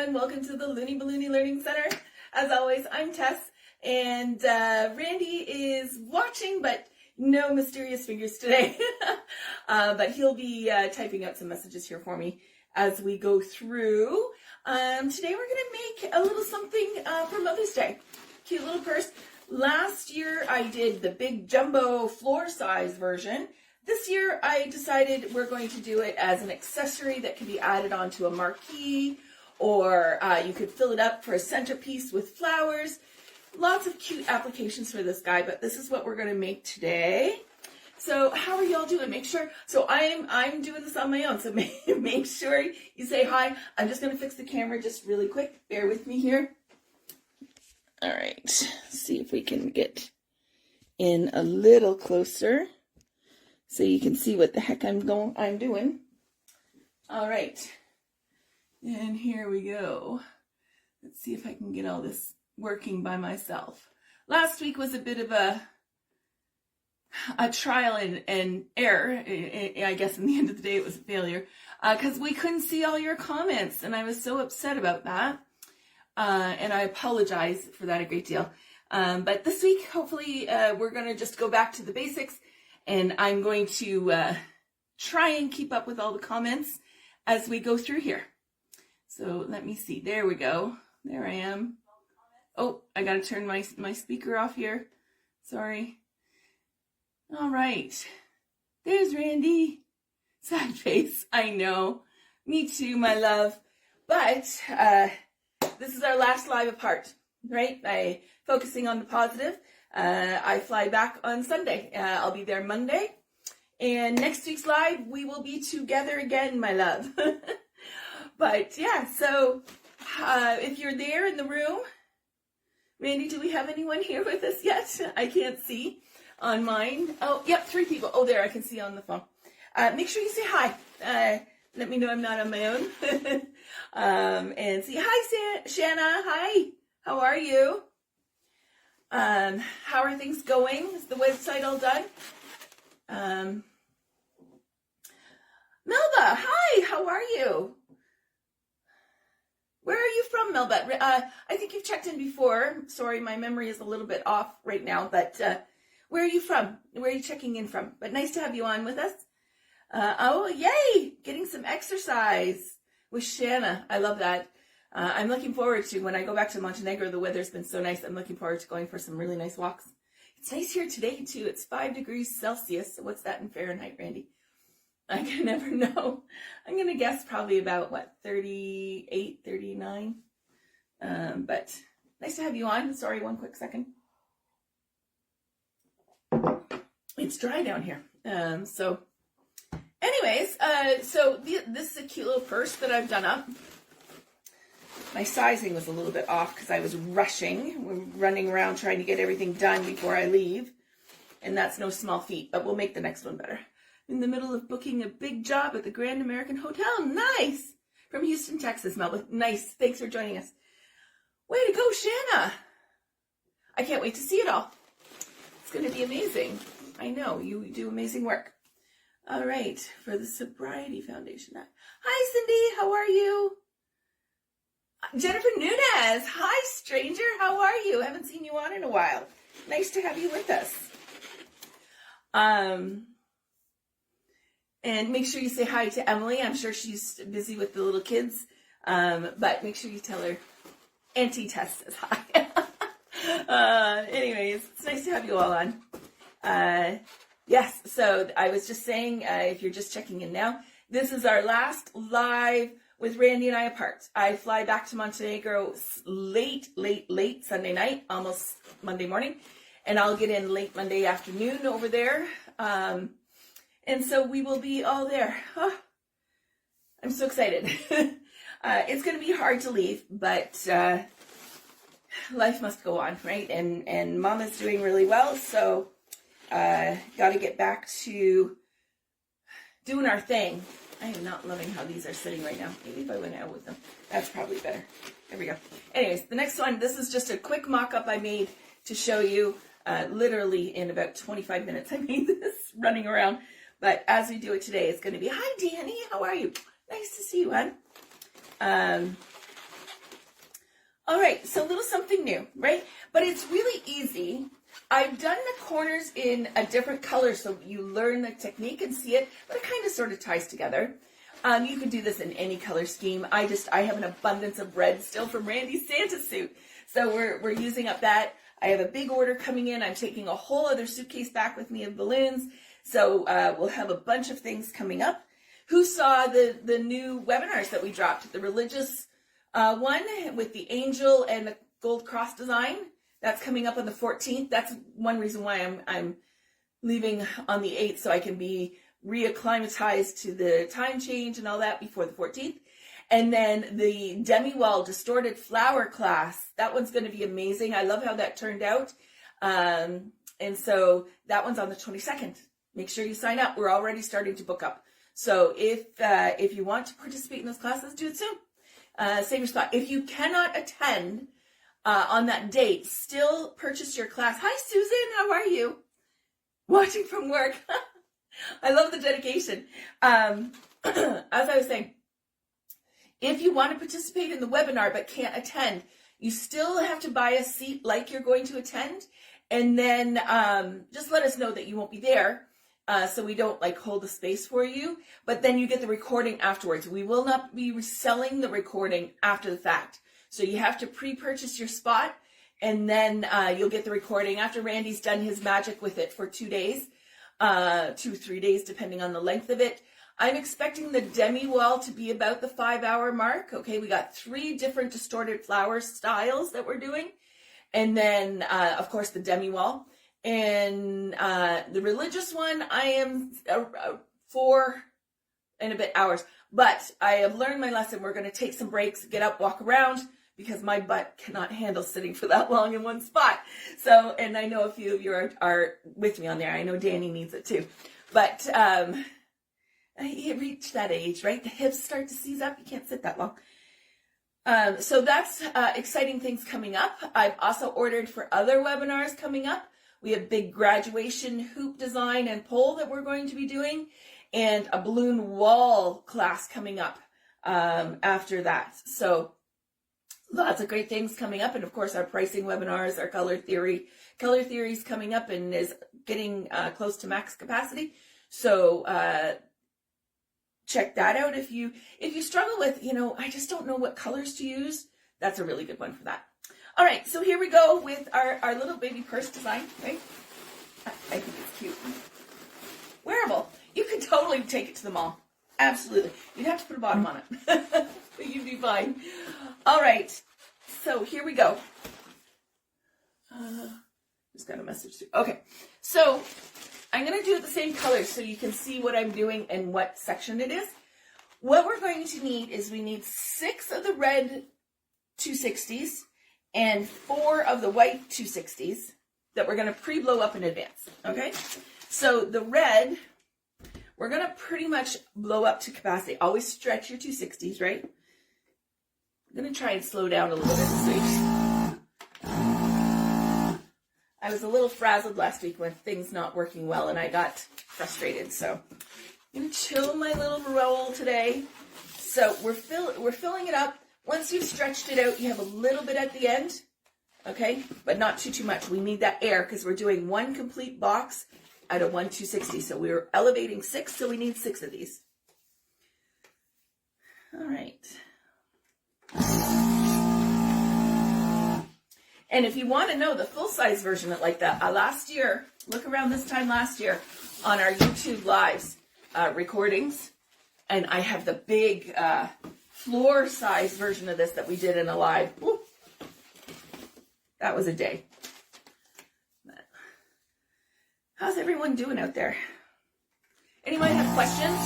everyone. Welcome to the Loony Balloony Learning Center. As always, I'm Tess, and Randy is watching, but no mysterious fingers today. But he'll be typing out some messages here for me as we go through. Today we're going to make a little something for Mother's Day. Cute little purse. Last year I did the big jumbo floor size version. This year I decided we're going to do it as an accessory that can be added onto a marquee, or you could fill it up for a centerpiece with flowers. Lots of cute applications for this guy, but this is what we're going to make today. So how are y'all doing? Make sure, so I'm doing this on my own, so make sure you say hi. I'm just going to fix the camera just really quick. Bear with me here. All right, see if we can get in a little closer so you can see what the heck I'm doing. All right, and here we go. Let's see if I can get all this working by myself. Last week was a bit of a trial and error. I guess in the end of the day it was a failure because we couldn't see all your comments, and I was so upset about that. And I apologize for that a great deal. But this week, hopefully, we're going to just go back to the basics, and I'm going to try and keep up with all the comments as we go through here. So let me see. There we go. There I am. Oh, I got to turn my speaker off here. Sorry. All right. There's Randy. Sad face. I know. Me too, my love. But this is our last live apart, right? Focusing on the positive. I fly back on Sunday. I'll be there Monday. And next week's live, we will be together again, my love. But yeah, so if you're there in the room, Randy, do we have anyone here with us yet? I can't see on mine. Oh, yep, 3 people. Oh, there, I can see on the phone. Make sure you say hi. Let me know I'm not on my own. And see, hi, Shanna. Hi, how are you? How are things going? Is the website all done? Melba, hi, how are you? Where are you from, Melba? I think you've checked in before. Sorry, my memory is a little bit off right now, but where are you from? Where are you checking in from? But nice to have you on with us. Oh, yay! Getting some exercise with Shanna. I love that. I'm looking forward to, when I go back to Montenegro, the weather's been so nice. I'm looking forward to going for some really nice walks. It's nice here today, too. It's 5 degrees Celsius. So what's that in Fahrenheit, Randy? I can never know. I'm going to guess probably about, 38, 39. But nice to have you on. Sorry, one quick second. It's dry down here. So anyways, this is a cute little purse that I've done up. My sizing was a little bit off because I was rushing. We're running around trying to get everything done before I leave. And that's no small feat, but we'll make the next one better. In the middle of booking a big job at the Grand American Hotel. Nice! From Houston, Texas, Melba. Nice. Thanks for joining us. Way to go, Shanna! I can't wait to see it all. It's going to be amazing. I know, you do amazing work. All right, for the Sobriety Foundation. Hi, Cindy. How are you? Jennifer Nunez. Hi, stranger. How are you? Haven't seen you on in a while. Nice to have you with us. And make sure you say hi to Emily. I'm sure she's busy with the little kids. But make sure you tell her Auntie Tess says hi. Anyways, it's nice to have you all on. Yes, so I was just saying, if you're just checking in now, this is our last live with Randy and I apart. I fly back to Montenegro late Sunday night, almost Monday morning, and I'll get in late Monday afternoon over there. And so we will be all there. Oh, I'm so excited. It's going to be hard to leave, but life must go on, right? And Mama's doing really well, so got to get back to doing our thing. I am not loving how these are sitting right now. Maybe if I went out with them, that's probably better. There we go. Anyways, the next one, this is just a quick mock-up I made to show you. Literally in about 25 minutes I made this running around. But as we do it today, it's going to be, hi, Danny, how are you? Nice to see you, hon. All right, so a little something new, right? But it's really easy. I've done the corners in a different color so you learn the technique and see it, but it kind of sort of ties together. You can do this in any color scheme. I have an abundance of red still from Randy's Santa suit. So we're using up that. I have a big order coming in. I'm taking a whole other suitcase back with me of balloons. So we'll have a bunch of things coming up. Who saw the new webinars that we dropped? The religious one with the angel and the gold cross design. That's coming up on the 14th. That's one reason why I'm leaving on the 8th, so I can be reacclimatized to the time change and all that before the 14th. And then the demi-wall distorted flower class, that one's going to be amazing. I love how that turned out. And so that one's on the 22nd. Make sure you sign up. We're already starting to book up. So if you want to participate in those classes, do it soon. Save your spot. If you cannot attend on that date, still purchase your class. Hi, Susan. How are you? Watching from work. I love the dedication. As I was saying, if you want to participate in the webinar but can't attend, you still have to buy a seat like you're going to attend. And then just let us know that you won't be there so we don't like hold the space for you. But then you get the recording afterwards. We will not be reselling the recording after the fact. So you have to pre-purchase your spot and then you'll get the recording after Randy's done his magic with it for 2 days. 2-3 days, depending on the length of it. I'm expecting the demi-wall to be about the 5-hour mark. Okay, we got 3 different distorted flower styles that we're doing. And then, of course, the demi-wall. And the religious one, I am 4 and a bit hours. But I have learned my lesson. We're going to take some breaks, get up, walk around, because my butt cannot handle sitting for that long in one spot. So, and I know a few of you are with me on there. I know Danny needs it too. But you reach that age, right? The hips start to seize up. You can't sit that long. So that's exciting things coming up. I've also ordered for other webinars coming up. We have big graduation hoop design and pole that we're going to be doing, and a balloon wall class coming up after that. So lots of great things coming up. And of course, our pricing webinars, our color theory is coming up and is getting close to max capacity. So check that out. If you struggle with, I just don't know what colors to use, that's a really good one for that. All right, so here we go with our little baby purse design, right? I think it's cute. Wearable. You could totally take it to the mall. Absolutely. You'd have to put a bottom on it, but you'd be fine. All right, so here we go. Just got a message too. Okay, so I'm going to do it the same color so you can see what I'm doing and what section it is. What we're going to need is we need 6 of the red 260s and 4 of the white 260s that we're going to pre-blow up in advance, okay? So the red, we're going to pretty much blow up to capacity. Always stretch your 260s, right? I'm going to try and slow down a little bit. I was a little frazzled last week with things not working well, and I got frustrated. So I'm going to chill my little roll today. So we're filling it up. Once you've stretched it out, you have a little bit at the end, okay? But not too much. We need that air because we're doing 1 complete box out of 1 260. So we're elevating 6, so we need 6 of these. All right. And if you want to know the full-size version of like that, last year, look around this time last year on our YouTube Lives recordings, and I have the big floor-size version of this that we did in a live. Woo. That was a day. How's everyone doing out there? Anyone have questions?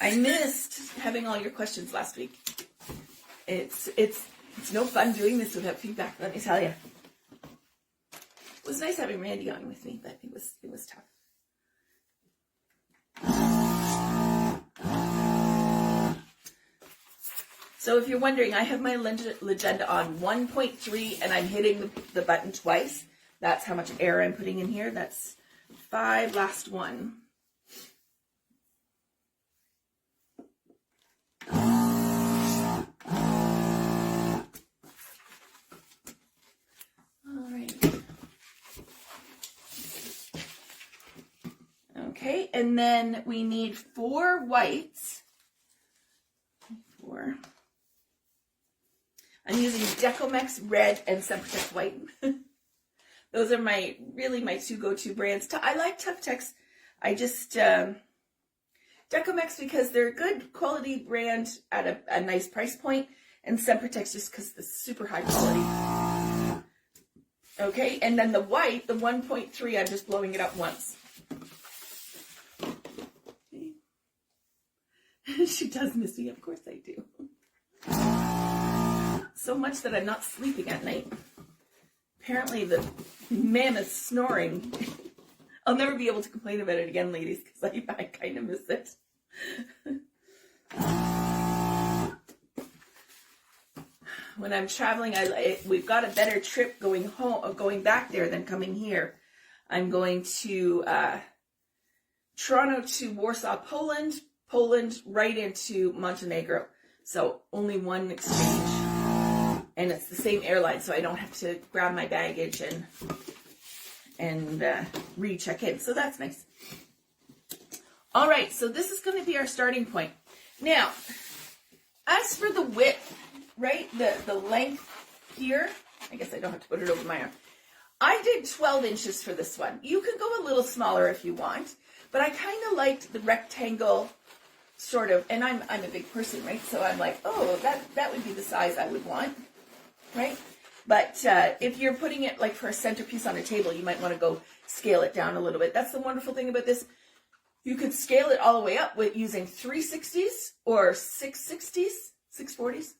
I missed having all your questions last week. It's no fun doing this without feedback, let me tell you. It was nice having Randy on with me, but it was tough. So if you're wondering, I have my legenda on 1.3 and I'm hitting the button twice. That's how much air I'm putting in here. That's 5, last one. Okay, and then we need 4 whites. 4. I'm using Decomex red and Sempertex white. Those are my 2 go-to brands. I like Tuftex. I just Decomex because they're a good quality brand at a nice price point, and Sempertex just because it's super high quality. Okay, and then the white, the 1.3, I'm just blowing it up once. Okay. She does miss me, of course I do. So much that I'm not sleeping at night. Apparently the mammoth snoring. I'll never be able to complain about it again, ladies, because I kind of miss it. When I'm traveling, we've got a better trip going home, going back there than coming here. I'm going to Toronto to Warsaw, Poland, right into Montenegro. So only one exchange, and it's the same airline, so I don't have to grab my baggage and re-check in. So that's nice. All right, so this is going to be our starting point. Now, as for the width, right, the length here, I guess I don't have to put it over my arm. I did 12 inches for this one. You could go a little smaller if you want, but I kind of liked the rectangle sort of, and I'm a big person, right? So I'm like, oh, that would be the size I would want, right? But if you're putting it like for a centerpiece on a table, you might want to go scale it down a little bit. That's the wonderful thing about this. You could scale it all the way up with using 360s or 660s, 640s.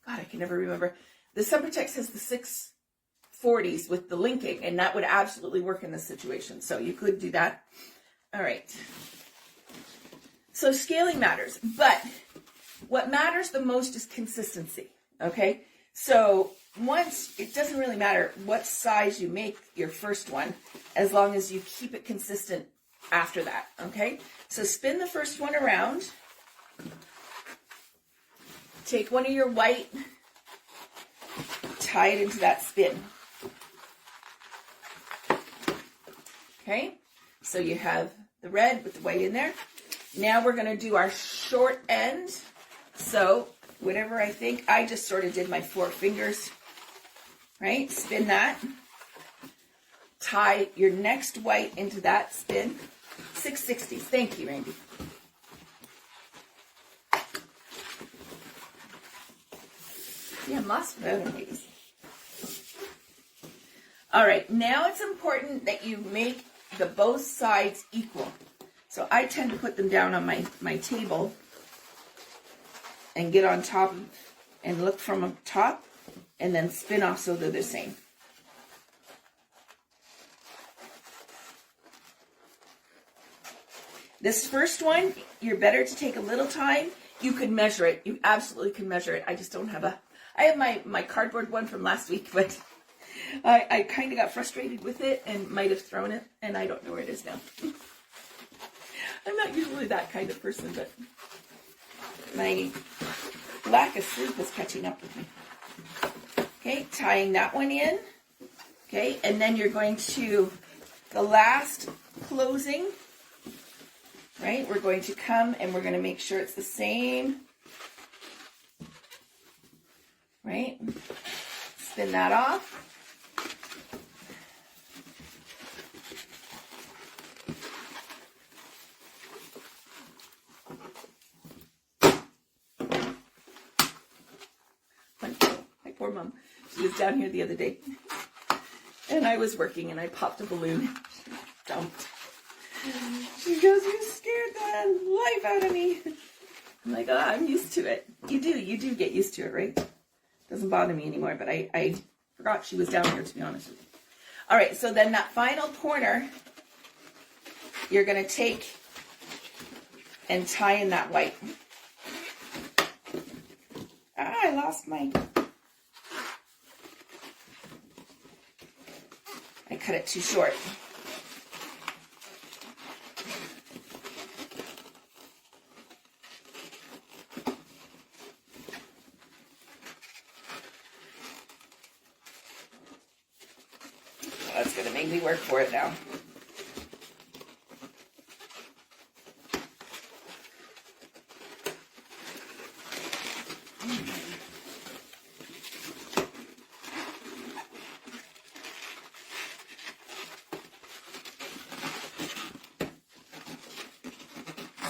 God, I can never remember. The Sempertex has the 640s with the linking, and that would absolutely work in this situation. So you could do that. All right. So scaling matters, but what matters the most is consistency, okay? So once, it doesn't really matter what size you make your first one, as long as you keep it consistent after that, okay? So spin the first one around. Take one of your white, tie it into that spin. Okay, so you have the red with the white in there. Now we're going to do our short end. So whatever I think, I just sort of did my 4 fingers, right? Spin that. Tie your next white into that spin. 660s. Thank you, Randy. Yeah, I'm lost without them, ladies. All right, now it's important that you make the both sides equal. So I tend to put them down on my table and get on top and look from up top and then spin off so they're the same. This first one, you're better to take a little time. You could measure it. You absolutely can measure it. I just don't have I have my cardboard one from last week, but I kind of got frustrated with it and might have thrown it, and I don't know where it is now. I'm not usually that kind of person, but my lack of sleep is catching up with me. Okay, tying that one in. Okay, and then you're going to, the last closing, right? We're going to come and we're going to make sure it's the same. Right? Spin that off. My poor mom. She was down here the other day. And I was working and I popped a balloon. She dumped. She goes, "You scared the life out of me." I'm like, oh, I'm used to it. You do get used to it, right? Doesn't bother me anymore, but I forgot she was down here, to be honest with you. All right, so then that final corner, you're going to take and tie in that white. I lost my... I cut it too short. That's going to make me work for it now.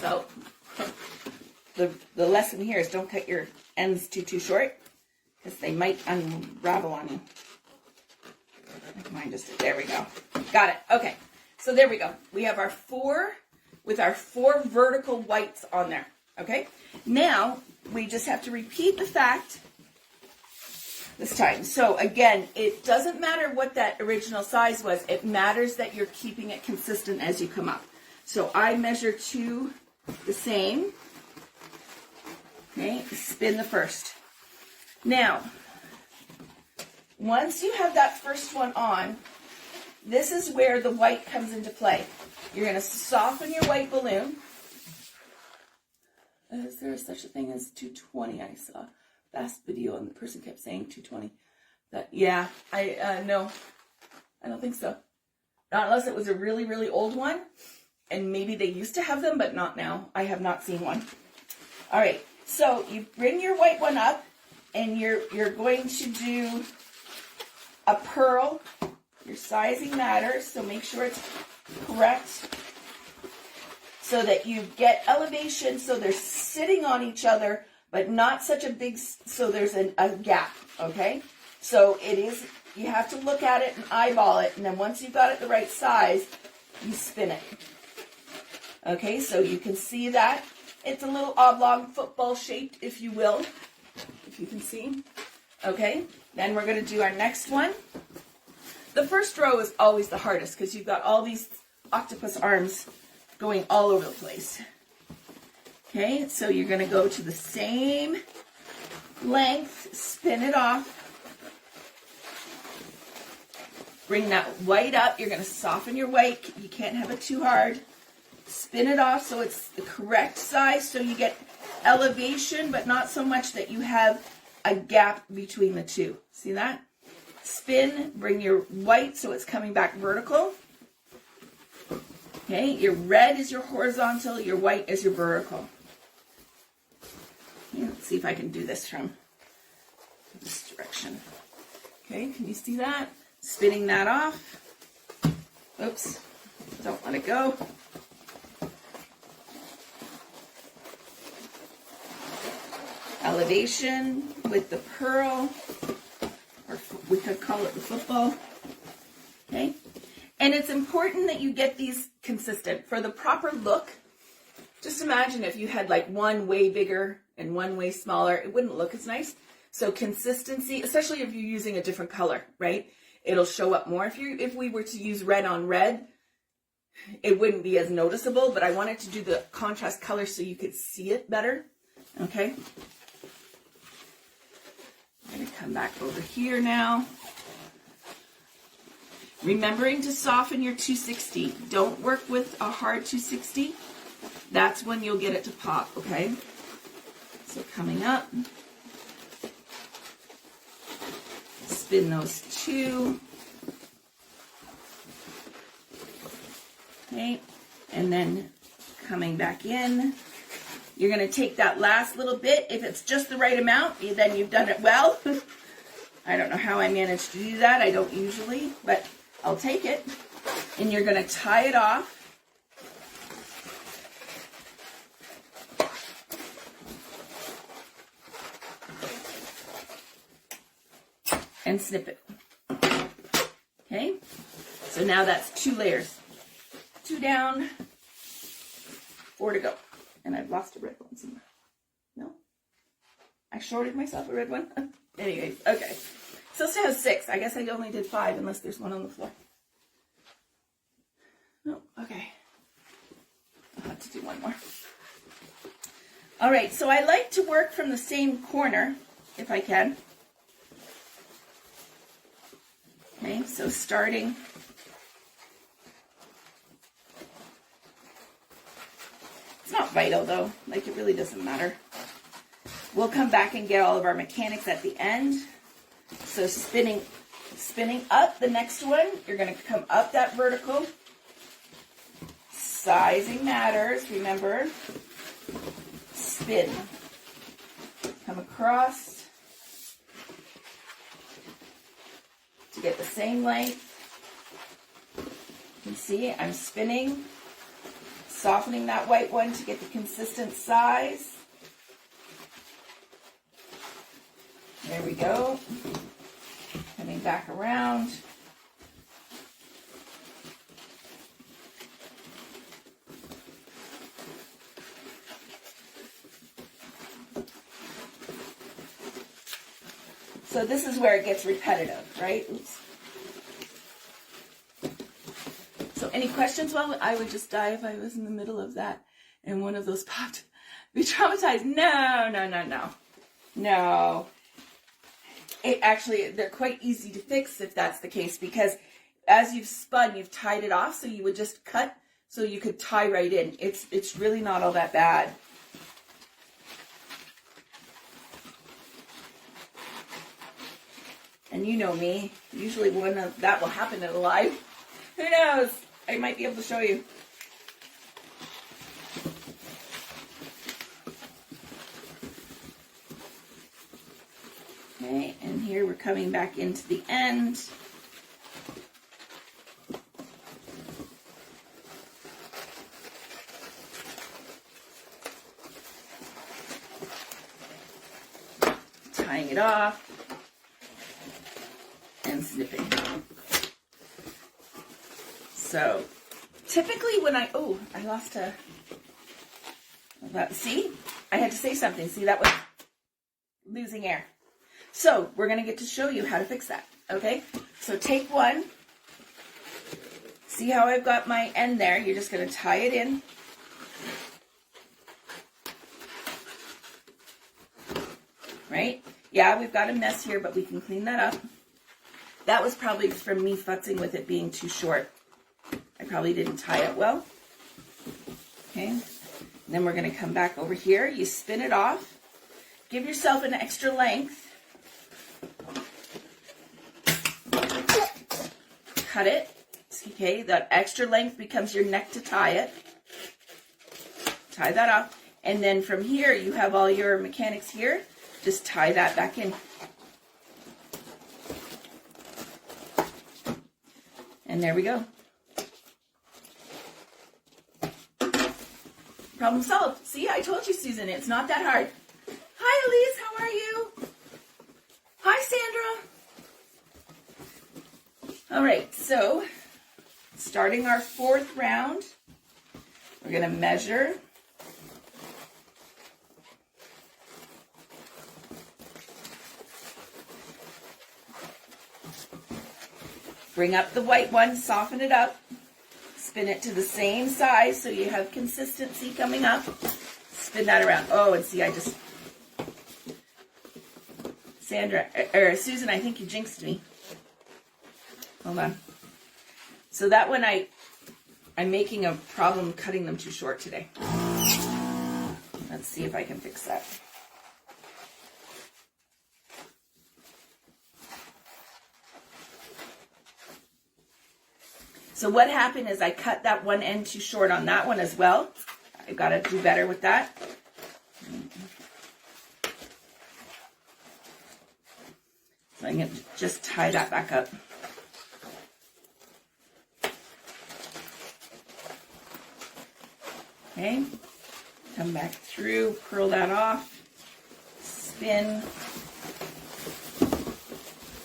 So the lesson here is don't cut your ends too short, because they might unravel on you. Mine just did. There we go. Got it. Okay. So there we go. We have our 4 with our 4 vertical whites on there. Okay. Now we just have to repeat the fact this time. So again, it doesn't matter what that original size was. It matters that you're keeping it consistent as you come up. So I measure 2 the same. Okay. Spin the first. Now, once you have that first one on, this is where the white comes into play. You're going to soften your white balloon. Is there such a thing as 220? I saw a fast video and the person kept saying 220. Yeah, no, I don't think so. Not unless it was a really, really old one. And maybe they used to have them, but not now. I have not seen one. All right, so you bring your white one up, and you're going to do a pearl. Your sizing matters, so make sure it's correct so that you get elevation so they're sitting on each other, but not such a big, so there's a gap, okay? So it is, you have to look at it and eyeball it, and then once you've got it the right size, you spin it. Okay, so you can see that. It's a little oblong football shaped, if you will, if you can see. Okay, then we're going to do our next one. The first row is always the hardest because you've got all these octopus arms going all over the place. Okay, so you're going to go to the same length, spin it off. Bring that white up. You're going to soften your white. You can't have it too hard. Spin it off so it's the correct size so you get elevation, but not so much that you have a gap between the two. See that? Spin, bring your white so it's coming back vertical. Okay, your red is your horizontal, your white is your vertical. Okay, let's see if I can do this from this direction. Okay, can you see that? Spinning that off. Oops, don't let it go. Elevation with the pearl, or we could call it the football. Okay, and it's important that you get these consistent for the proper look. Just imagine if you had like one way bigger and one way smaller, it wouldn't look as nice. So consistency, especially if you're using a different color, right? It'll show up more. If we were to use red on red, it wouldn't be as noticeable, but I wanted to do the contrast color so you could see it better. Okay. I'm going to come back over here now. Remembering to soften your 260. Don't work with a hard 260. That's when you'll get it to pop, okay? So coming up. Spin those 2. Okay, and then coming back in. You're going to take that last little bit. If it's just the right amount, then you've done it well. I don't know how I managed to do that. I don't usually, but I'll take it. And you're going to tie it off. And snip it. Okay? So now that's 2 layers. 2 down, 4 to go. And I've lost a red one somewhere. No? I shorted myself a red one? Anyways, okay. So it has 6. I guess I only did 5 unless there's one on the floor. No, okay. I'll have to do one more. All right, so I like to work from the same corner, if I can. Okay, so starting... It's not vital though, like it really doesn't matter. We'll come back and get all of our mechanics at the end. So spinning up the next one, you're going to come up that vertical. Sizing matters, remember. Spin. Come across to get the same length. You can see I'm spinning. softening that white one to get the consistent size. There we go. Coming back around. So this is where it gets repetitive, right? Oops. So any questions? Well, I would just die if I was in the middle of that and one of those popped. Be traumatized. No. It actually, they're quite easy to fix if that's the case, because as you've spun, you've tied it off, so you would just cut so you could tie right in. It's really not all that bad. And you know me, usually one of that will happen in a live. Who knows? I might be able to show you. Okay, and here we're coming back into the end. Tying it off. And snipping. So typically when I lost see, I had to say something. See, that was losing air. So we're going to get to show you how to fix that. Okay, so take one. See how I've got my end there? You're just going to tie it in. Right? Yeah, we've got a mess here, but we can clean that up. That was probably from me futzing with it being too short. I probably didn't tie it well. Okay. And then we're going to come back over here. You spin it off. Give yourself an extra length. Cut it. Okay. That extra length becomes your neck to tie it. Tie that off. And then from here, you have all your mechanics here. Just tie that back in. And there we go. Problem solved. See, I told you, Susan, it's not that hard. Hi, Elise, how are you? Hi, Sandra. All right, so starting our fourth round, we're going to measure. Bring up the white one, soften it up, spin it to the same size so you have consistency coming up. Spin that around. Oh, and see, Susan, I think you jinxed me. Hold on. So that one, I'm making a problem cutting them too short today. Let's see if I can fix that. So what happened is I cut that one end too short on that one as well. I've got to do better with that. So I'm going to just tie that back up. Okay, come back through, curl that off, spin,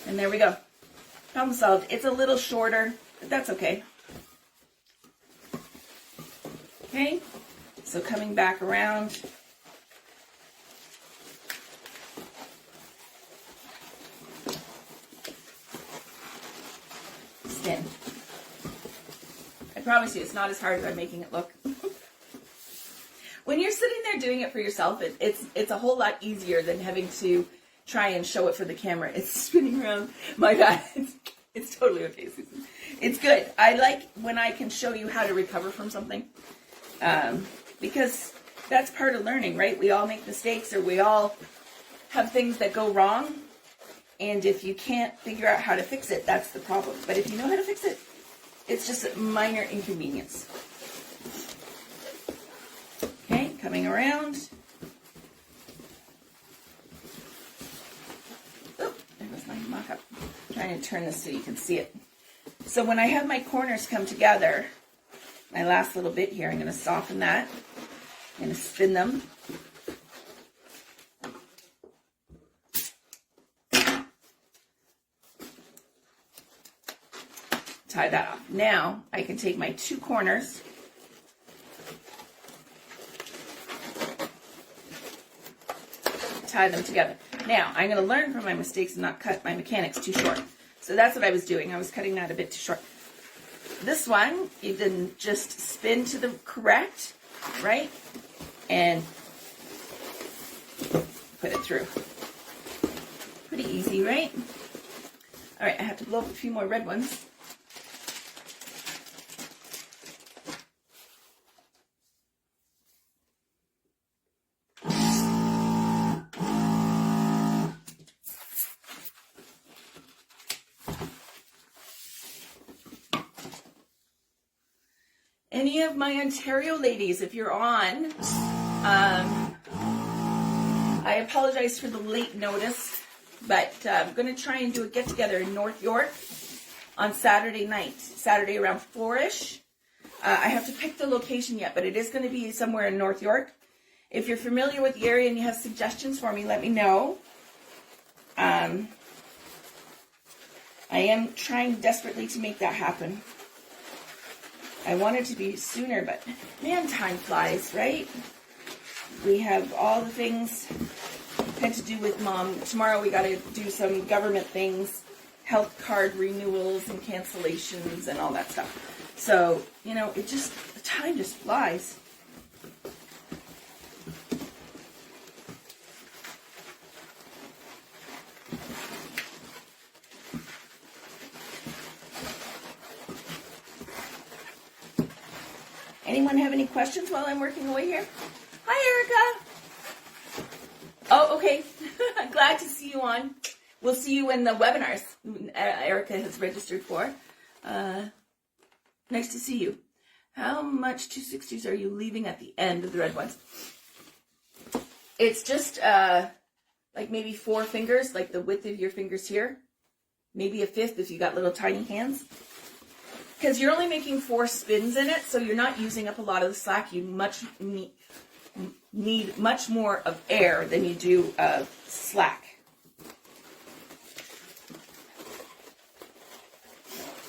and there we go. Problem solved. It's a little shorter, but that's okay. Okay, so coming back around. Spin. I promise you, it's not as hard as I'm making it look. When you're sitting there doing it for yourself, it's a whole lot easier than having to try and show it for the camera. It's spinning around. My God, it's totally okay, Susan. It's good. I like when I can show you how to recover from something, because that's part of learning, right? We all make mistakes, or we all have things that go wrong, and if you can't figure out how to fix it, that's the problem. But if you know how to fix it, it's just a minor inconvenience. Okay, coming around. Oh, there goes my mock-up. Trying to turn this so you can see it. So when I have my corners come together, my last little bit here. I'm going to soften that. I'm going to spin them. Tie that off. Now I can take my two corners, tie them together. Now I'm going to learn from my mistakes and not cut my mechanics too short. So that's what I was doing. I was cutting that a bit too short. This one, you can just spin to the correct, right? And put it through. Pretty easy, right? All right, I have to blow up a few more red ones. Any of my Ontario ladies, if you're on, I apologize for the late notice, but I'm going to try and do a get-together in North York on Saturday night, Saturday around 4-ish. I have to pick the location yet, but it is going to be somewhere in North York. If you're familiar with the area and you have suggestions for me, let me know. I am trying desperately to make that happen. I want it to be sooner, but man, time flies, right? We have all the things had to do with Mom. Tomorrow we got to do some government things, health card renewals and cancellations and all that stuff. So, you know, the time just flies. Anyone have any questions while I'm working away here? Hi, Erica. Oh, okay. Glad to see you on. We'll see you in the webinars Erica has registered for. Nice to see you. How much 260s are you leaving at the end of the red ones? It's just like maybe 4 fingers, like the width of your fingers here. Maybe a 5th if you got little tiny hands. Because you're only making 4 spins in it, so you're not using up a lot of the slack. You need much more of air than you do of slack.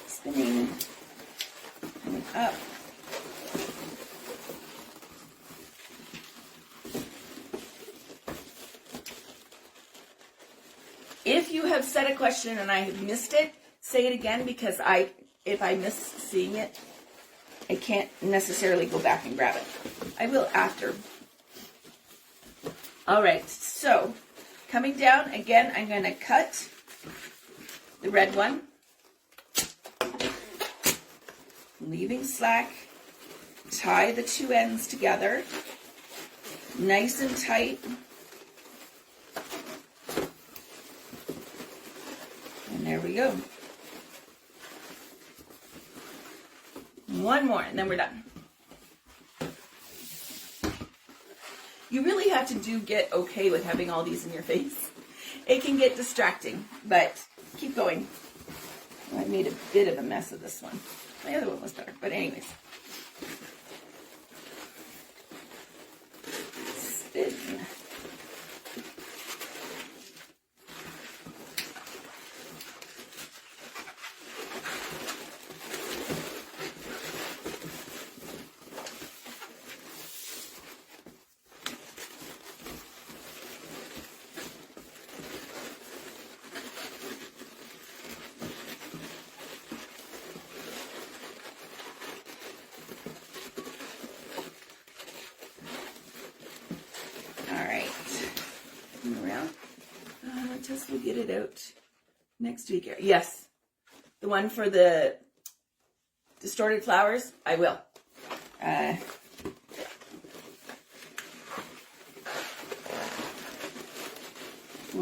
Spinning, coming up. If you have said a question and I have missed it, say it again, because if I miss seeing it, I can't necessarily go back and grab it. I will after. All right, so coming down, again, I'm going to cut the red one, leaving slack, tie the 2 ends together, nice and tight. And there we go. One more, and then we're done. You really have to get okay with having all these in your face. It can get distracting, but keep going. I made a bit of a mess of this one. My other one was better, but anyways. Spin. Tess will get it out next week. Yes, the one for the distorted flowers, I will. Oh,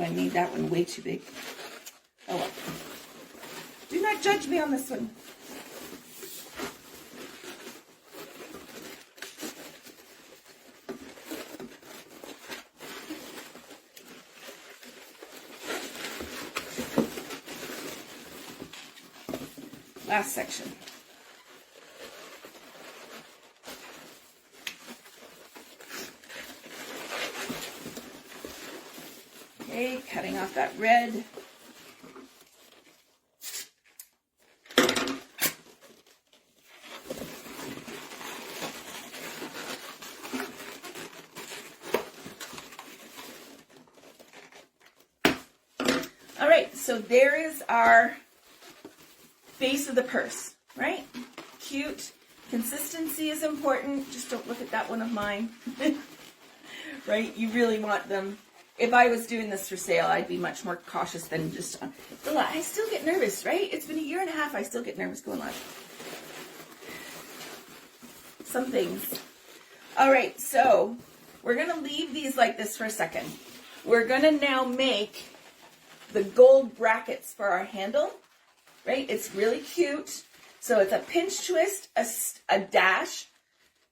I made that one way too big. Oh well. Do not judge me on this one. Last section. Okay, cutting off that red. All right, so there is our base of the purse, right? Cute. Consistency is important. Just don't look at that one of mine. Right? You really want them. If I was doing this for sale, I'd be much more cautious than just... I still get nervous, right? It's been a year and a half. I still get nervous going live. Some things. All right, so we're going to leave these like this for a second. We're going to now make the gold brackets for our handle, right? It's really cute. So it's a pinch twist, a dash,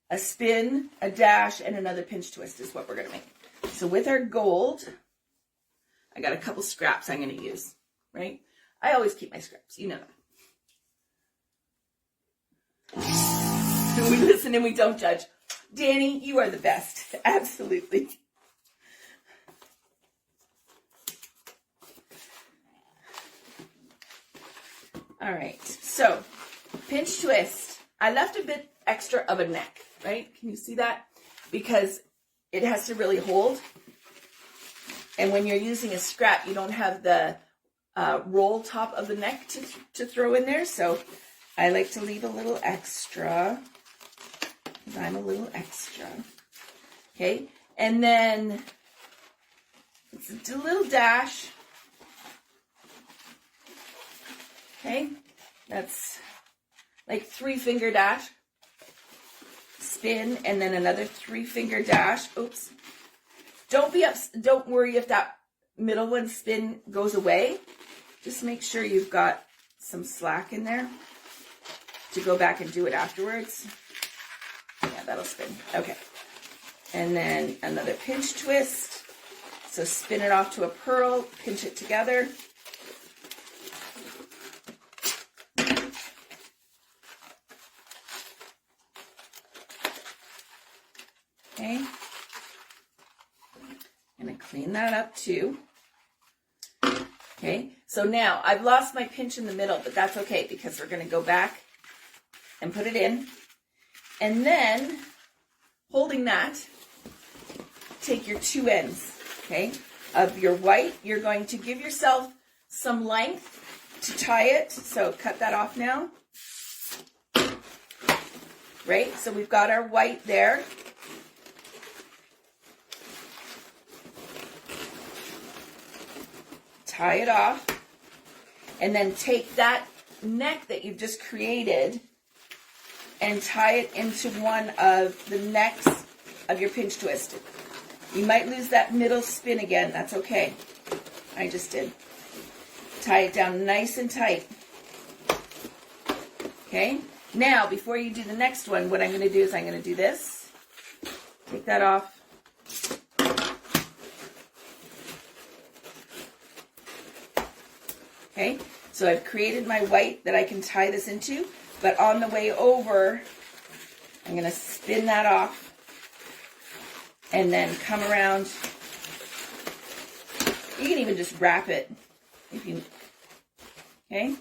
a spin, a dash, and another pinch twist is what we're going to make. So with our gold, I got a couple scraps I'm going to use, right? I always keep my scraps, you know that. We listen and we don't judge. Danny, you are the best. Absolutely. All right, so pinch twist. I left a bit extra of a neck, right? Can you see that? Because it has to really hold. And when you're using a scrap, you don't have the roll top of the neck to throw in there. So I like to leave a little extra because I'm a little extra. Okay, and then it's a little dash. Okay, that's like 3-finger dash, spin, and then another 3-finger dash. Oops. Don't worry if that middle one spin goes away. Just make sure you've got some slack in there to go back and do it afterwards. Yeah, that'll spin. Okay. And then another pinch twist. So spin it off to a pearl, pinch it together. Okay, I'm going to clean that up too. Okay, so now I've lost my pinch in the middle, but that's okay because we're going to go back and put it in. And then, holding that, take your 2 ends, okay, of your white. You're going to give yourself some length to tie it. So cut that off now. Right, so we've got our white there. Tie it off, and then take that neck that you've just created and tie it into one of the necks of your pinch twist. You might lose that middle spin again. That's okay. I just did. Tie it down nice and tight. Okay? Now, before you do the next one, what I'm going to do is I'm going to do this. Take that off. Okay, so I've created my white that I can tie this into, but on the way over, I'm going to spin that off and then come around. You can even just wrap it if you, okay?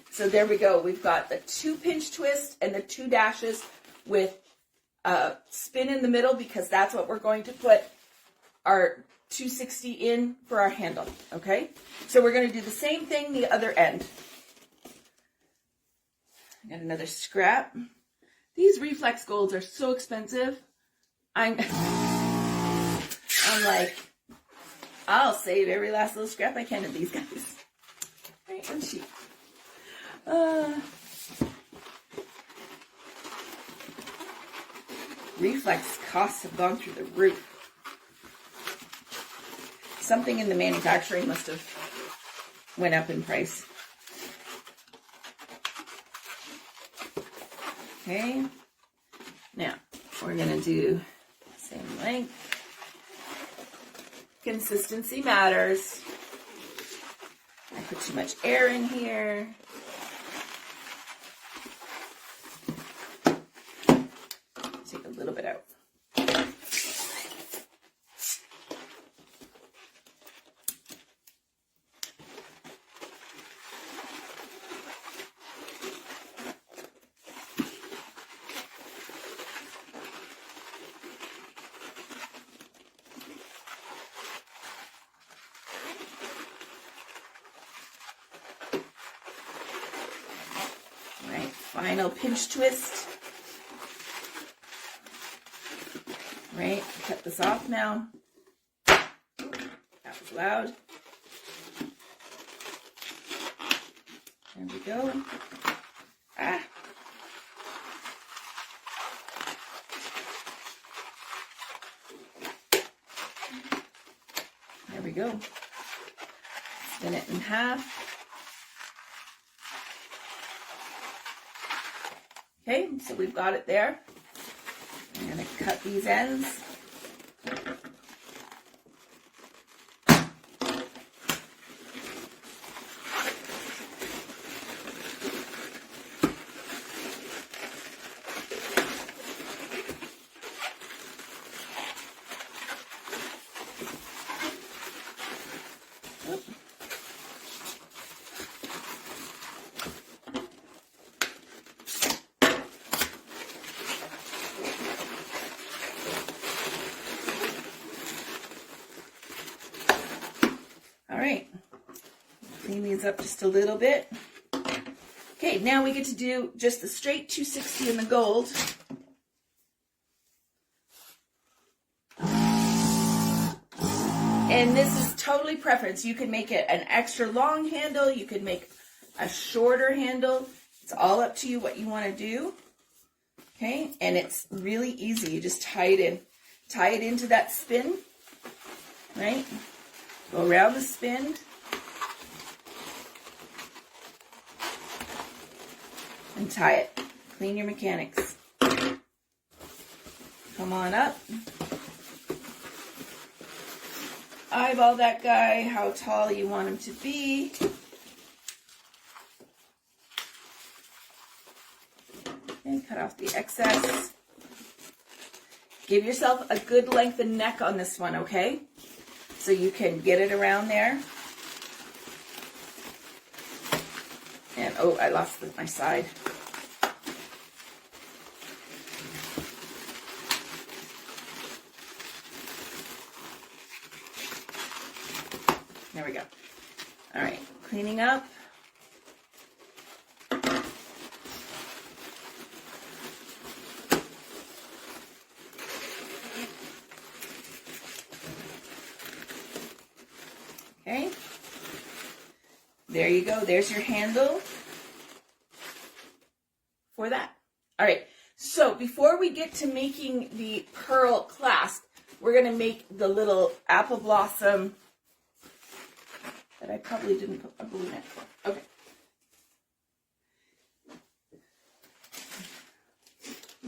So there we go. We've got the 2 pinch twists and the 2 dashes with a spin in the middle because that's what we're going to put our 260 in for our handle, okay? So we're going to do the same thing the other end. I got another scrap. These reflex golds are so expensive. I'm like, I'll save every last little scrap I can of these guys. Right, and cheap. Reflex costs have gone through the roof. Something in the manufacturing must have went up in price. Okay, now we're going to do the same length. Consistency matters. I put too much air in here. Take a little bit out. final pinch twist. Right, cut this off now. That was loud. There we go. Ah. There we go. Spin it in half. Okay, so we've got it there. I'm going to cut these ends. Clean these up just a little bit. Okay, now we get to do just the straight 260 in the gold. And this is totally preference. You can make it an extra long handle. You could make a shorter handle. It's all up to you what you want to do. Okay, and it's really easy. You just tie it in. Tie it into that spin, right? Go around the spin. And tie it. Clean your mechanics. Come on up. Eyeball that guy, how tall you want him to be. And cut off the excess. Give yourself a good length of neck on this one, okay? So you can get it around there. And, oh, I lost my side. There we go. All right, cleaning up. Okay. There you go. There's your handle for that. All right. So before we get to making the pearl clasp, we're going to make the little apple blossom that I probably didn't put a balloon in for. Okay.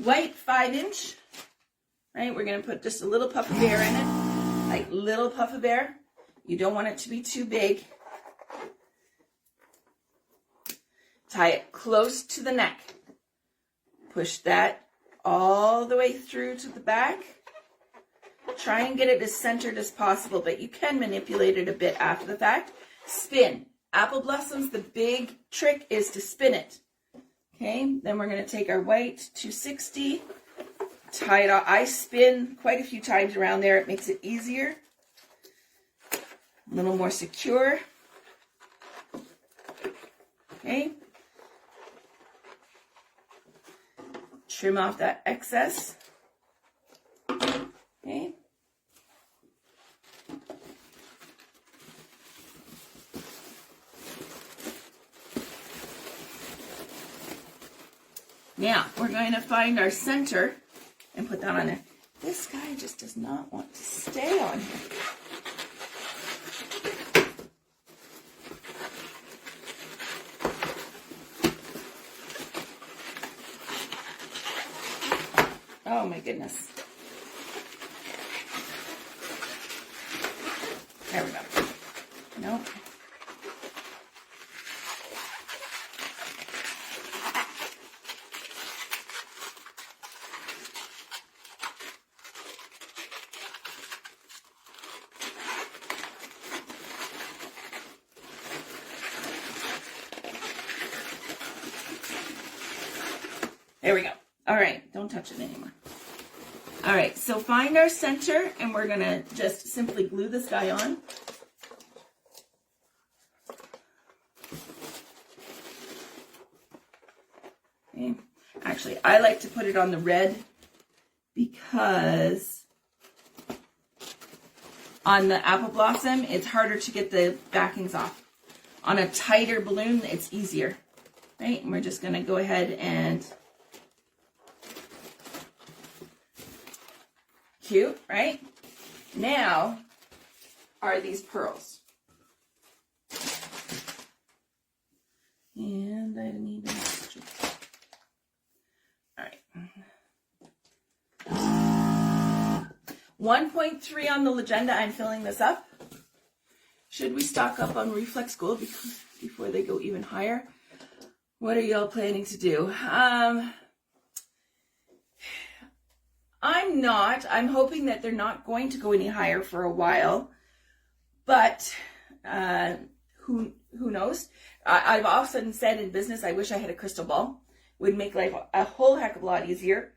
White 5-inch. Right? We're going to put just a little puff of air in it. Like little puff of air. You don't want it to be too big. Tie it close to the neck. Push that all the way through to the back. Try and get it as centered as possible, but you can manipulate it a bit after the fact. Spin. Apple blossoms, the big trick is to spin it. Okay, then we're going to take our white 260, tie it off. I spin quite a few times around there. It makes it easier. A little more secure. Okay. Trim off that excess. Okay. Now, we're going to find our center and put that on there. This guy just does not want to stay on here. Oh my goodness. There we go. Nope. There we go. All right, don't touch it anymore. All right, so find our center, and we're gonna just simply glue this guy on. Okay. actually. I like to put it on the red because on the apple blossom, it's harder to get the backings off. On a tighter balloon, it's easier, right? And we're just going to go ahead and cute, right? Now are these pearls. And I need an extra. All right. 1.3 on the Legenda. I'm filling this up. Should we stock up on Reflex Gold before they go even higher? What are y'all planning to do? I'm not. I'm hoping that they're not going to go any higher for a while. But who knows? I've often said in business, I wish I had a crystal ball. Would make life a whole heck of a lot easier.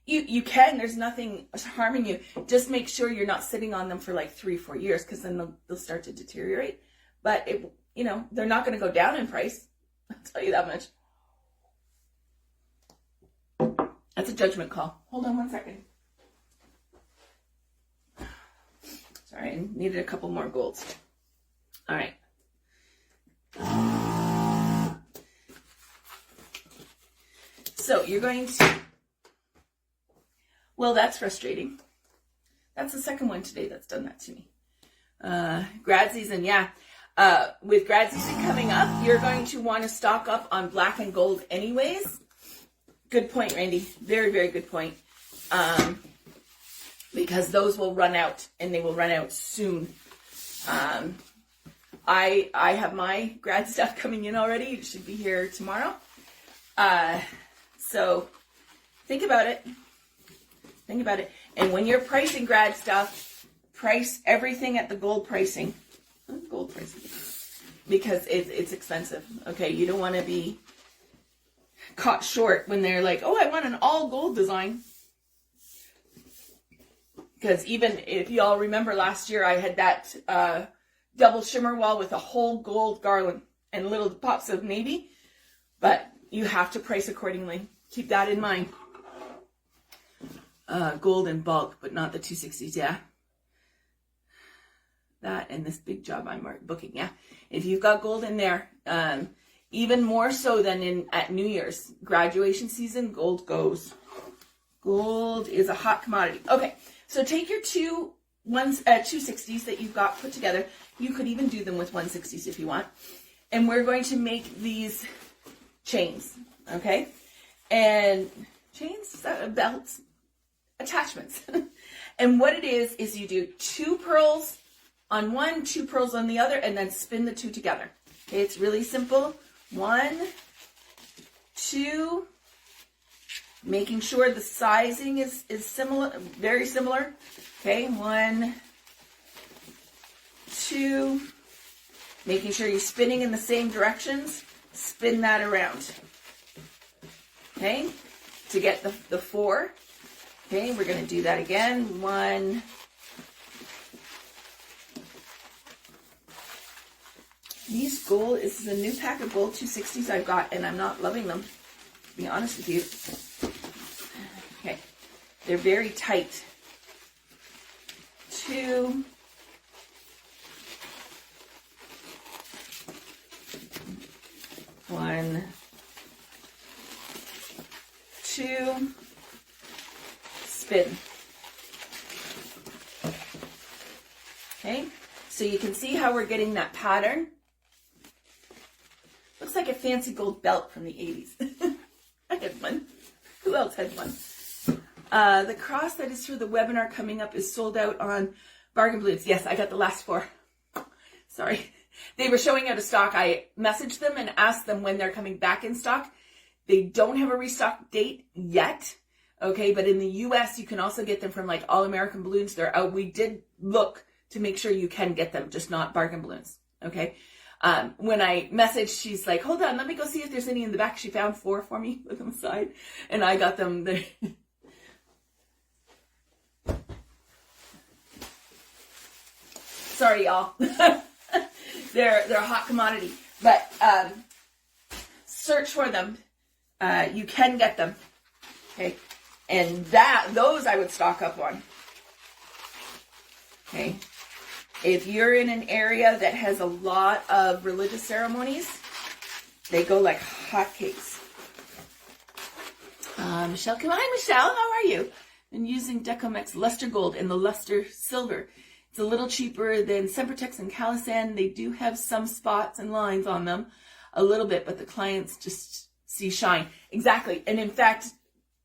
You can. There's nothing harming you. Just make sure you're not sitting on them for like 3-4 years, because then they'll start to deteriorate. But they're not going to go down in price. I'll tell you that much. That's a judgment call. Hold on one second. Sorry, I needed a couple more golds. All right. So you're going to, well, that's frustrating. That's the second one today that's done that to me. Grad season, yeah. With grad season coming up, you're going to want to stock up on black and gold anyways. Good point, Randy. Very, very good point. Because those will run out, and they will run out soon. I have my grad stuff coming in already. It should be here tomorrow. So think about it. Think about it. And when you're pricing grad stuff, price everything at the gold pricing. Gold pricing. Because it's expensive. Okay, you don't want to be caught short when they're like, oh, I want an all gold design. Because even if y'all remember last year, I had that double shimmer wall with a whole gold garland and little pops of navy. But you have to price accordingly. Keep that in mind. Gold in bulk, but not the 260s, yeah. That and this big job I'm booking, yeah. If you've got gold in there, even more so than at New Year's, graduation season, gold goes. Gold is a hot commodity. Okay, so take your 260s that you've got put together. You could even do them with 160s if you want. And we're going to make these chains, okay? And chains, belts, attachments. And what it is you do 2 pearls on one, 2 pearls on the other, and then spin the 2 together. Okay, it's really simple. 1, 2, making sure the sizing is similar, very similar. Okay, 1, 2, making sure you're spinning in the same directions. Spin that around. Okay, to get the 4. Okay, we're going to do that again. 1, these gold, this is a new pack of gold 260s I've got, and I'm not loving them, to be honest with you. Okay, they're very tight. 2, 1, 2, spin. Okay, so you can see how we're getting that pattern. Looks like a fancy gold belt from the 80s. I had one. Who else had one? The cross that is for the webinar coming up is sold out on Bargain Blues. Yes, I got the last 4. Sorry. They were showing out of stock. I messaged them and asked them when they're coming back in stock. They don't have a restock date yet. Okay, but in the US, you can also get them from like All American Balloons. They're out. We did look to make sure you can get them, just not Bargain Balloons. Okay. When I messaged, she's like, hold on, let me go see if there's any in the back. She found 4 for me with them aside, and I got them there. Sorry, y'all. They're a hot commodity, but search for them. You can get them. Okay. And those I would stock up on. Okay. If you're in an area that has a lot of religious ceremonies, they go like hotcakes. Michelle, come on, Michelle, how are you? I'm using Decomex Luster Gold and the Luster Silver. It's a little cheaper than Sempertex and Calisan. They do have some spots and lines on them, a little bit, but the clients just see shine. Exactly. And in fact,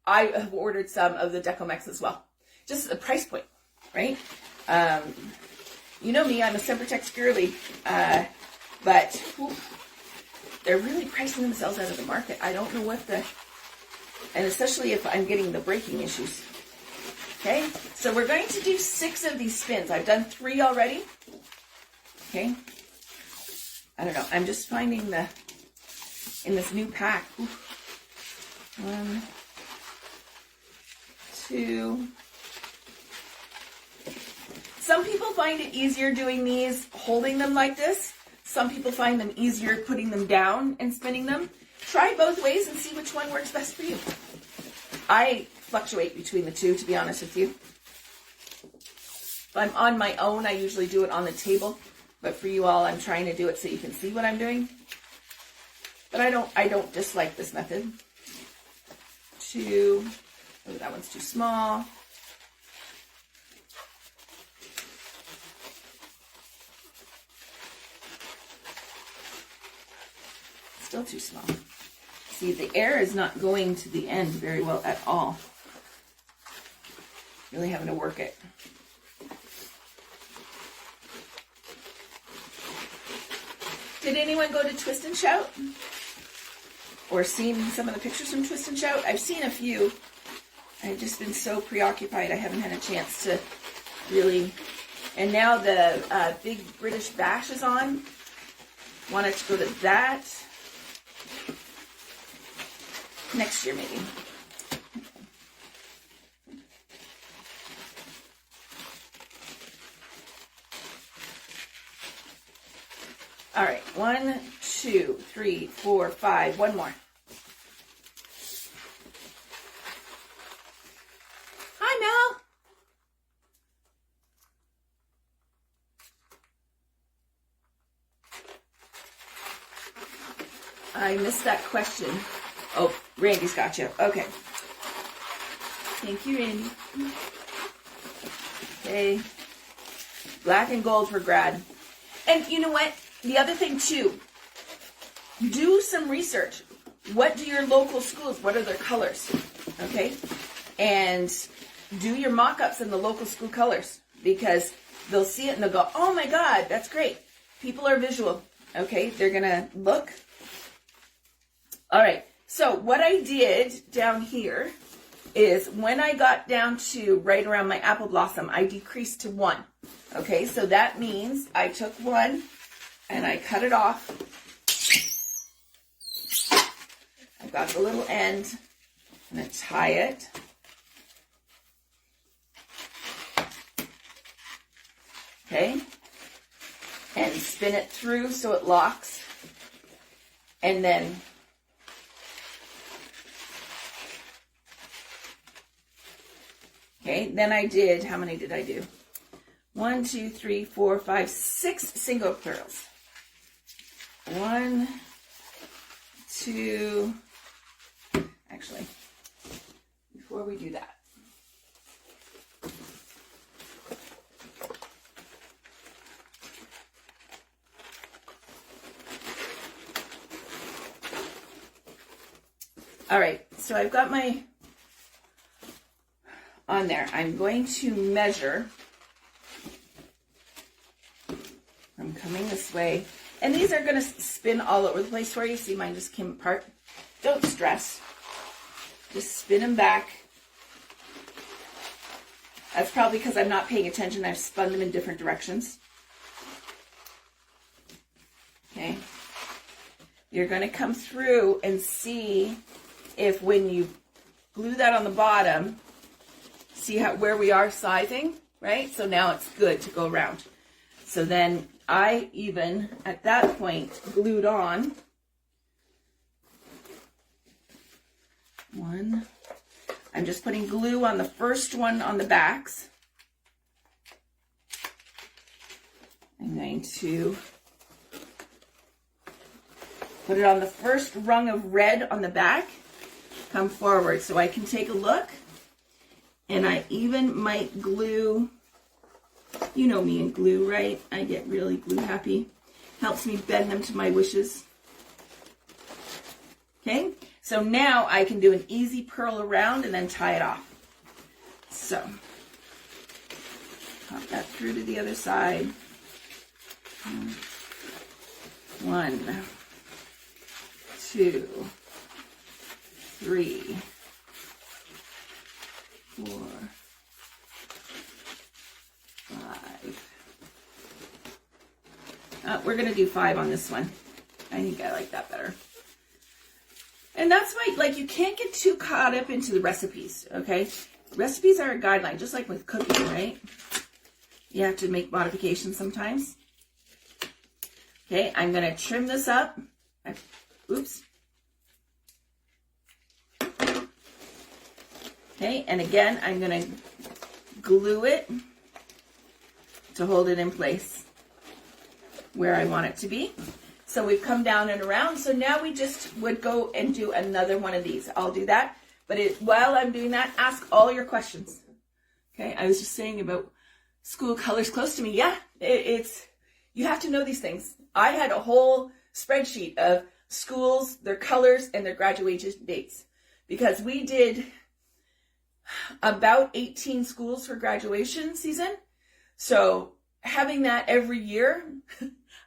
I have ordered some of the Decomex as well. Just the price point, right? You know me, I'm a Sempertex girly, but they're really pricing themselves out of the market. I don't know what and especially if I'm getting the breaking issues. Okay, so we're going to do 6 of these spins. I've done 3 already. Okay, I don't know. I'm just finding in this new pack. 1, 2. Some people find it easier doing these, holding them like this. Some people find them easier putting them down and spinning them. Try both ways and see which one works best for you. I fluctuate between the two, to be honest with you. If I'm on my own, I usually do it on the table. But for you all, I'm trying to do it so you can see what I'm doing. But I don't dislike this method. 2. Oh, that one's too small. Still too small. See, the air is not going to the end very well at all. Really having to work it. Did anyone go to Twist and Shout? Or seen some of the pictures from Twist and Shout? I've seen a few. I've just been so preoccupied I haven't had a chance to really... And now the Big British Bash is on. Wanted to go to that. Next year, maybe. All right, 1, 2, 3, 4, 5. One more. Hi, Mel. I missed that question. Oh, Randy's got you. Okay. Thank you, Randy. Okay. Black and gold for grad. And you know what? The other thing, too. Do some research. What do your local schools, what are their colors? Okay? And do your mock-ups in the local school colors. Because they'll see it and they'll go, oh my God, that's great. People are visual. Okay? They're going to look. All right. So what I did down here is when I got down to right around my apple blossom, I decreased to 1. Okay, so that means I took 1 and I cut it off. I've got the little end. I'm going to tie it. Okay, and spin it through so it locks. And then okay, then I did, how many did I do? 1, 2, 3, 4, 5, 6 single pearls. 1, 2, actually, before we do that. All right, so I've got my on there. I'm going to measure. I'm coming this way. And these are going to spin all over the place for you. See, mine just came apart. Don't stress. Just spin them back. That's probably because I'm not paying attention. I've spun them in different directions. Okay. You're going to come through and see if when you glue that on the bottom, see where we are sizing, right? So now it's good to go around. So then I even, at that point, glued on One. I'm just putting glue on the first one on the backs. I'm going to put it on the first rung of red on the back. Come forward so I can take a look. And I even might glue, you know me and glue, right? I get really glue happy. Helps me bend them to my wishes. Okay, so now I can do an easy purl around and then tie it off. So, pop that through to the other side. 1, 2, 3, 4, 5. We're going to do 5 on this one. I think I like that better. And that's why, like, you can't get too caught up into the recipes, okay? Recipes are a guideline, just like with cooking, right? You have to make modifications sometimes. Okay, I'm going to trim this up. Oops. Okay, and again, I'm going to glue it to hold it in place where I want it to be. So we've come down and around. So now we just would go and do another one of these. I'll do that. But while I'm doing that, ask all your questions. Okay, I was just saying about school colors close to me. Yeah, you have to know these things. I had a whole spreadsheet of schools, their colors, and their graduation dates. Because we did about 18 schools for graduation season. So having that every year,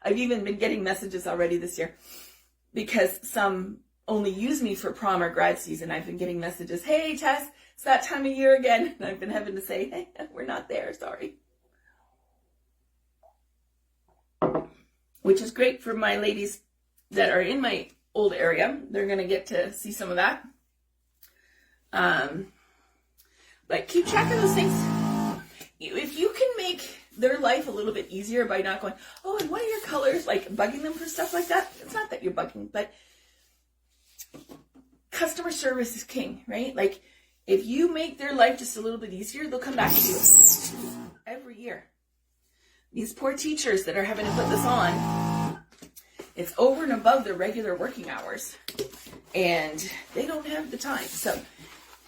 I've even been getting messages already this year because some only use me for prom or grad season. I've been getting messages, hey Tess, it's that time of year again. And I've been having to say, hey, we're not there, sorry. Which is great for my ladies that are in my old area. They're going to get to see some of that. But keep track of those things. If you can make their life a little bit easier by not going, oh, and what are your colors? Like bugging them for stuff like that. It's not that you're bugging, but customer service is king, right? Like if you make their life just a little bit easier, they'll come back to you every year. These poor teachers that are having to put this on, it's over and above their regular working hours and they don't have the time. So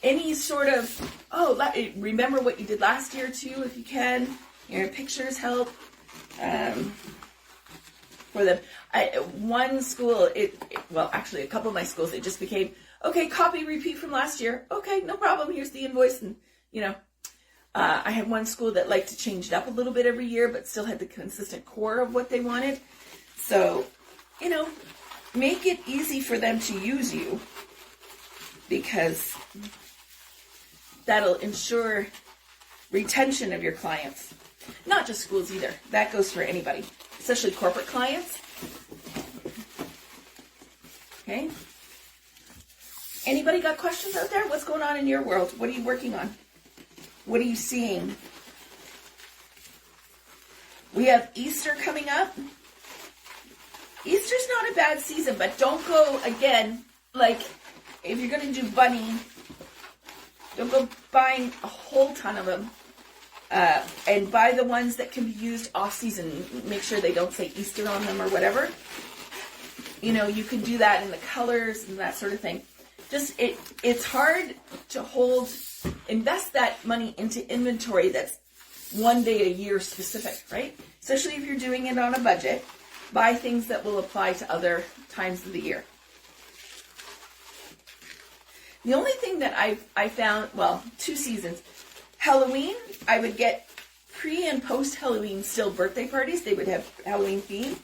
any sort of, remember what you did last year too, if you can. Your pictures help for them. One school, actually a couple of my schools, it just became, okay, copy, repeat from last year. Okay, no problem. Here's the invoice. And, I had one school that liked to change it up a little bit every year, but still had the consistent core of what they wanted. So, make it easy for them to use you because that'll ensure retention of your clients. Not just schools either. That goes for anybody, especially corporate clients. Okay. Anybody got questions out there? What's going on in your world? What are you working on? What are you seeing? We have Easter coming up. Easter's not a bad season, but don't go again, like if you're going to do bunny, don't go buying a whole ton of them. And buy the ones that can be used off season. Make sure they don't say Easter on them or whatever. You can do that in the colors and that sort of thing. Just, it's hard to invest that money into inventory that's one day a year specific, right? Especially if you're doing it on a budget. Buy things that will apply to other times of the year. The only thing that I found, 2 seasons, Halloween, I would get pre and post Halloween still birthday parties. They would have Halloween theme.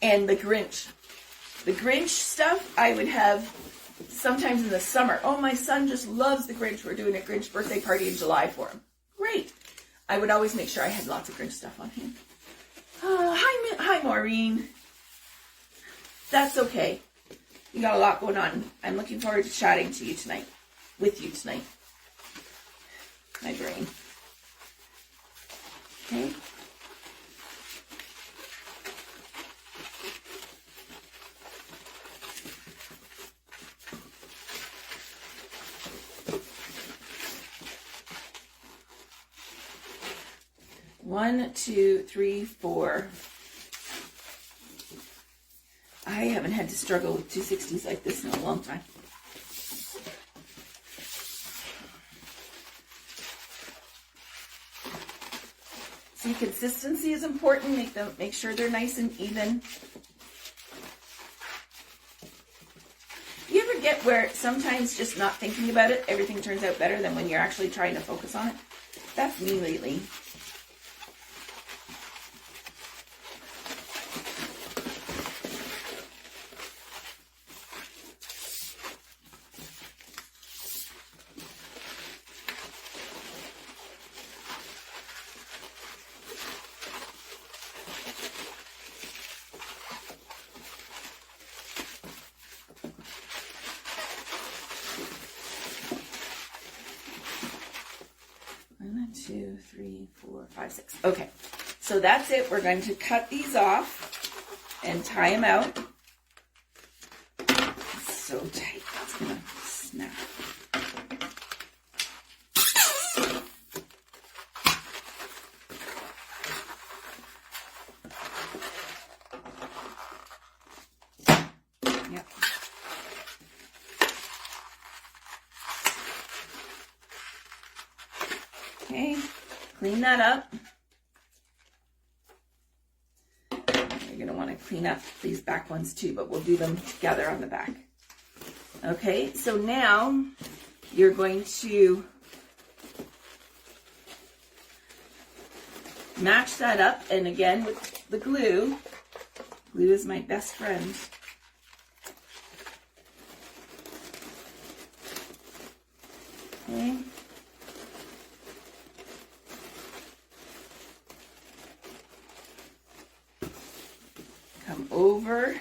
And the Grinch. The Grinch stuff I would have sometimes in the summer. Oh, my son just loves the Grinch. We're doing a Grinch birthday party in July for him. Great. I would always make sure I had lots of Grinch stuff on hand. Hi, Maureen. That's okay. You got a lot going on. I'm looking forward to chatting to you tonight. With you tonight. My brain. Okay. 1, 2, 3, 4. I haven't had to struggle with 260s like this in a long time. See, consistency is important. Make sure they're nice and even. You ever get where sometimes just not thinking about it, everything turns out better than when you're actually trying to focus on it? That's me lately. Two, three, four, five, six. Okay, so that's it. We're going to cut these off and tie them out. It's so tight, it's gonna snap. Yep. Okay, clean that up. You're going to want to clean up these back ones too, but we'll do them together on the back. Okay, so now you're going to match that up, and again with the glue. Glue is my best friend. Okay. Come over,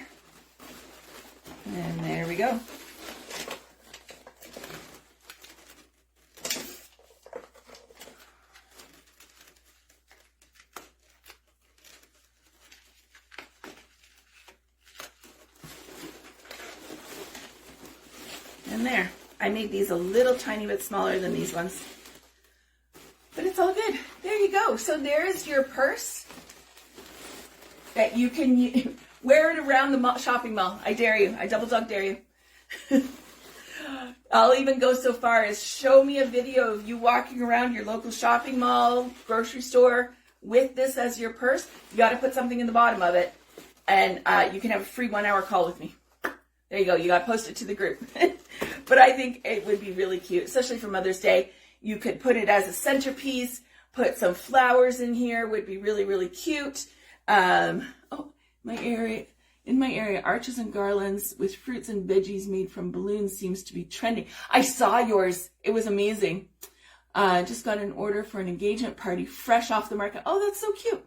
and there we go. And there, I made these a little tiny bit smaller than these ones, but it's all good. There you go. So there's your purse that you can wear it around the shopping mall. I dare you. I double dog dare you. I'll even go so far as show me a video of you walking around your local shopping mall, grocery store with this as your purse. You got to put something in the bottom of it, and you can have a free 1-hour call with me. There you go. You got to post it to the group. But I think it would be really cute, especially for Mother's Day. You could put it as a centerpiece, put some flowers in here, would be really, really cute. Oh, in my area, arches and garlands with fruits and veggies made from balloons seems to be trending. I saw yours. It was amazing. Just got an order for an engagement party fresh off the market. Oh, that's so cute.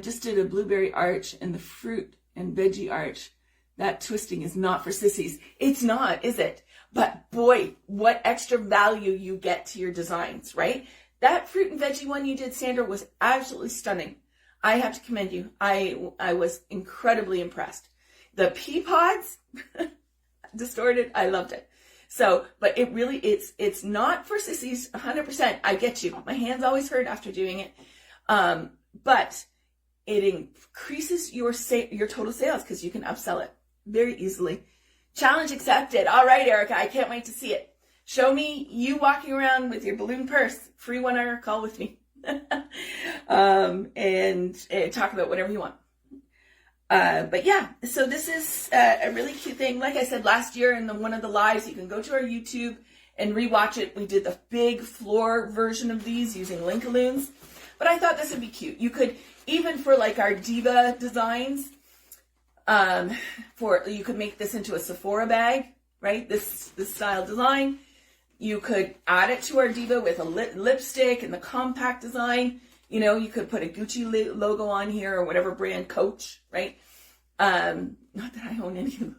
Just did a blueberry arch and the fruit and veggie arch. That twisting is not for sissies. It's not, is it? But boy, what extra value you get to your designs, right? That fruit and veggie one you did, Sandra, was absolutely stunning. I have to commend you. I was incredibly impressed. The pea pods, distorted, I loved it. So, but it really, it's not for sissies, 100%. I get you. My hands always hurt after doing it. But it increases your total sales because you can upsell it very easily. Challenge accepted. All right, Erica, I can't wait to see it. Show me you walking around with your balloon purse. Free 1-hour call with me. And talk about whatever you want. But yeah, so this is a really cute thing. Like I said last year in one of the lives, you can go to our YouTube and rewatch it. We did the big floor version of these using Linkaloons. But I thought this would be cute. You could, even for like our diva designs, you could make this into a Sephora bag, right? This style design. You could add it to our diva with a lipstick and the compact design. You know, you could put a Gucci logo on here or whatever brand, Coach, right? Not that I own any of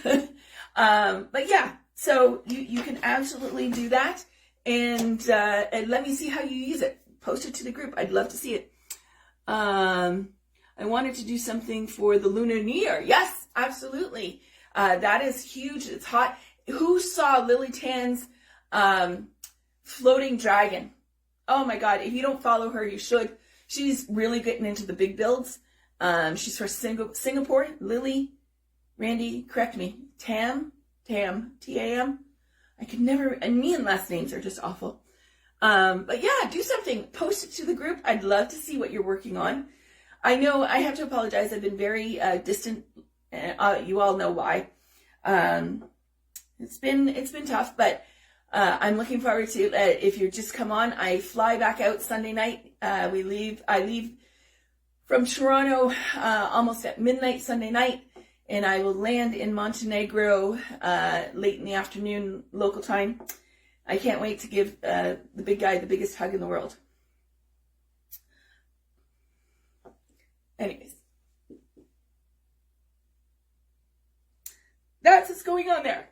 those. But yeah, so you can absolutely do that. And let me see how you use it. Post it to the group. I'd love to see it. I wanted to do something for the Lunar New Year. Yes, absolutely. That is huge. It's hot. Who saw Lily Tan's floating dragon? Oh my God. If you don't follow her, you should. She's really getting into the big builds. She's from Singapore. Lily, Randy, correct me. Tam, T-A-M. I could never, and me and last names are just awful. But yeah, do something. Post it to the group. I'd love to see what you're working on. I know I have to apologize. I've been very distant. You all know why. It's been tough, but I'm looking forward to if you just come on. I fly back out Sunday night. I leave from Toronto almost at midnight Sunday night, and I will land in Montenegro late in the afternoon local time. I can't wait to give the big guy the biggest hug in the world. Anyways, that's what's going on there.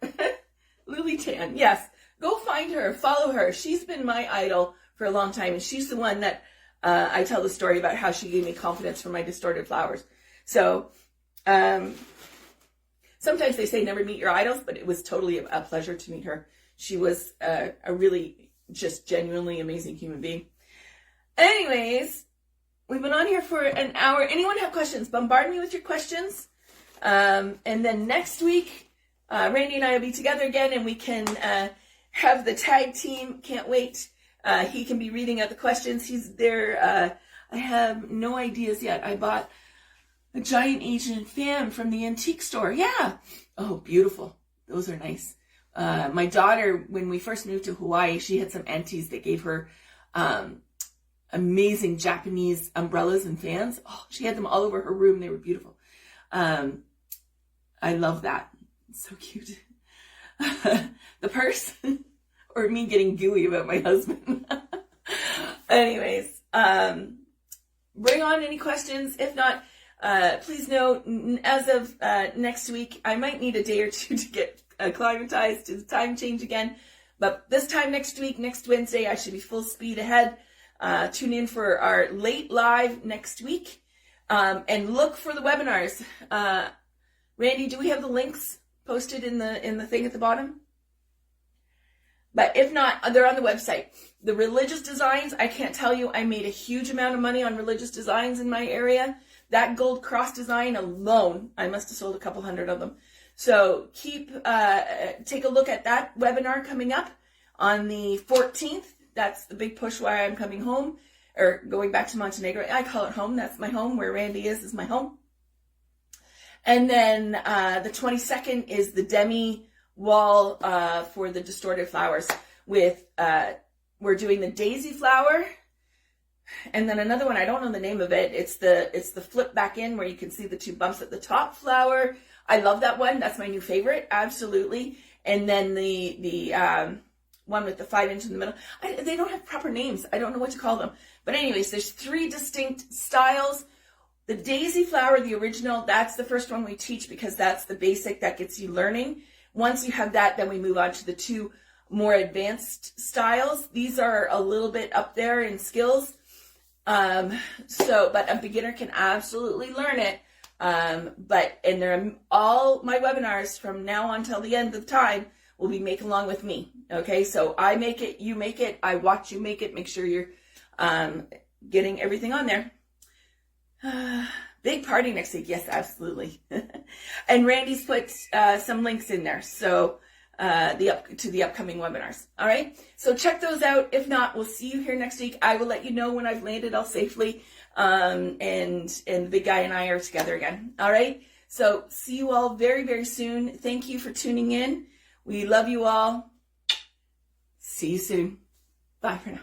Lily Tan, yes. Go find her, follow her. She's been my idol for a long time, and she's the one that I tell the story about how she gave me confidence for my distorted flowers. So sometimes they say never meet your idols, but it was totally a pleasure to meet her. She was a really just genuinely amazing human being. Anyways, we've been on here for an hour. Anyone have questions? Bombard me with your questions. And then next week, Randy and I will be together again, and we can have the tag team. Can't wait. He can be reading out the questions. He's there. I have no ideas yet. I bought a giant Asian fan from the antique store. Yeah. Oh, beautiful. Those are nice. My daughter, when we first moved to Hawaii, she had some aunties that gave her amazing Japanese umbrellas and fans. Oh, she had them all over her room. They were beautiful. I love that. It's so cute. The purse, or me getting gooey about my husband. Anyways, bring on any questions. If not, please know, as of next week, I might need a day or two to get acclimatized to the time change again. But this time next week, next Wednesday, I should be full speed ahead. Tune in for our late live next week. And look for the webinars. Randy, do we have the links posted in the thing at the bottom? But if not, they're on the website. The religious designs, I can't tell you, I made a huge amount of money on religious designs in my area. That gold cross design alone, I must have sold a couple hundred of them. So take a look at that webinar coming up on the 14th. That's the big push why I'm coming home, or going back to Montenegro. I call it home. That's my home. Where Randy is my home. And then the 22nd is the demi wall for the distorted flowers. With we're doing the daisy flower, and then another one, I don't know the name of it. It's the flip back in where you can see the two bumps at the top flower. I love that one. That's my new favorite, absolutely. And then the one with the 5-inch in the middle. They don't have proper names. I don't know what to call them. But anyways, there's 3 distinct styles. The daisy flower, the original, that's the first one we teach because that's the basic that gets you learning. Once you have that, then we move on to the 2 more advanced styles. These are a little bit up there in skills. But a beginner can absolutely learn it. And they're all my webinars from now on till the end of the time will be make along with me. Okay, so I make it, you make it, I watch you make it, make sure you're getting everything on there. Big party next week, yes, absolutely. And Randy's put some links in there, so to the upcoming webinars. All right, so check those out. If not, we'll see you here next week. I will let you know when I've landed all safely, and the big guy and I are together again. All right, so see you all very, very soon. Thank you for tuning in. We love you all. See you soon. Bye for now.